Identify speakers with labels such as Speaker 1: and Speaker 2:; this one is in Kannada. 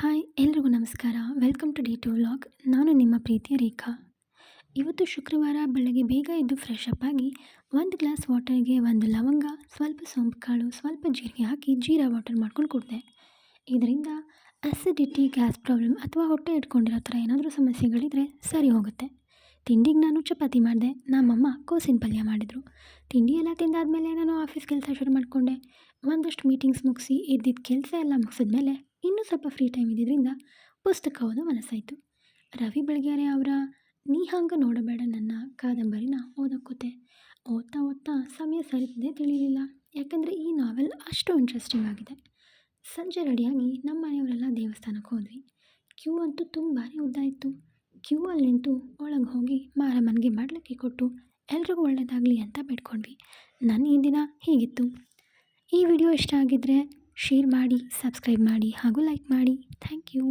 Speaker 1: ಹಾಯ್ ಎಲ್ರಿಗೂ ನಮಸ್ಕಾರ. Welcome to day to vlog. ನಾನು ನಿಮ್ಮ ಪ್ರೀತಿಯ ರೇಖಾ. ಇವತ್ತು ಶುಕ್ರವಾರ ಬೆಳಗ್ಗೆ ಬೇಗ ಎದ್ದು ಫ್ರೆಶ್ ಅಪ್ ಆಗಿ ಒಂದು ಗ್ಲಾಸ್ ವಾಟರ್ಗೆ ಒಂದು ಲವಂಗ, ಸ್ವಲ್ಪ ಸೋಂಪು ಕಾಳು, ಸ್ವಲ್ಪ ಜೀರಿಗೆ ಹಾಕಿ ಜೀರಾ ವಾಟರ್ ಮಾಡ್ಕೊಂಡು ಕುಡಿದೆ. ಇದರಿಂದ ಅಸಿಡಿಟಿ, ಗ್ಯಾಸ್ ಪ್ರಾಬ್ಲಮ್ ಅಥವಾ ಹೊಟ್ಟೆ ಇಟ್ಕೊಂಡಿರೋ ಥರ ಏನಾದರೂ ಸಮಸ್ಯೆಗಳಿದ್ದರೆ ಸರಿ ಹೋಗುತ್ತೆ. ತಿಂಡಿಗೆ ನಾನು ಚಪಾತಿ ಮಾಡಿದೆ. ನಮ್ಮಮ್ಮ ಕೋಸಿನ ಪಲ್ಯ ಮಾಡಿದರು. ತಿಂಡಿ ಎಲ್ಲ ತಿಂದಾದಮೇಲೆ ನಾನು ಆಫೀಸ್ ಕೆಲಸ ಶುರು ಮಾಡಿಕೊಂಡೆ. ಒಂದಷ್ಟು ಮೀಟಿಂಗ್ಸ್ ಮುಗಿಸಿ ಇದ್ದಿದ್ದ ಕೆಲಸ ಎಲ್ಲ ಮುಗಿಸಿದ್ಮೇಲೆ ಇನ್ನೂ ಸ್ವಲ್ಪ ಫ್ರೀ ಟೈಮ್ ಇದ್ದಿದ್ದರಿಂದ ಪುಸ್ತಕ ಓದೋ ಮನಸ್ಸಾಯಿತು. ರವಿ ಬೆಳಗೆರೆ ಅವರ ನೀ ಹಂಗೆ ನೋಡಬೇಡ ನನ್ನ ಕಾದಂಬರಿನ ಓದೋಕ್ಕೋತೆ. ಓದ್ತಾ ಓದ್ತಾ ಸಮಯ ಸರಿದಿದೆ ತಿಳಿಲಿಲ್ಲ, ಯಾಕಂದರೆ ಈ ನಾವೆಲ್ ಅಷ್ಟು ಇಂಟ್ರೆಸ್ಟಿಂಗ್ ಆಗಿದೆ. ಸಂಜೆ ರೆಡಿಯಾಗಿ ನಮ್ಮ ಮನೆಯವರೆಲ್ಲ ದೇವಸ್ಥಾನಕ್ಕೆ ಹೋದ್ವಿ. ಕ್ಯೂ ಅಂತೂ ತುಂಬಾ ಉದ್ದ ಇತ್ತು. ಕ್ಯೂ ಅಲ್ಲಿ ನಿಂತು ಒಳಗೆ ಹೋಗಿ ಮಾರಮ್ಮನಿಗೆ ಮಾಡಲಿಕ್ಕೆ ಕೊಟ್ಟು ಎಲ್ರಿಗೂ ಒಳ್ಳೆಯದಾಗಲಿ ಅಂತ ಬೇಡ್ಕೊಂಡ್ವಿ. ನನ್ನ ಈ ದಿನ ಹೀಗಿತ್ತು. ಈ ವಿಡಿಯೋ ಇಷ್ಟ ಆಗಿದ್ದರೆ ಶೇರ್ ಮಾಡಿ, ಸಬ್ಸ್ಕ್ರೈಬ್ ಮಾಡಿ ಹಾಗೂ ಲೈಕ್ ಮಾಡಿ. Thank you.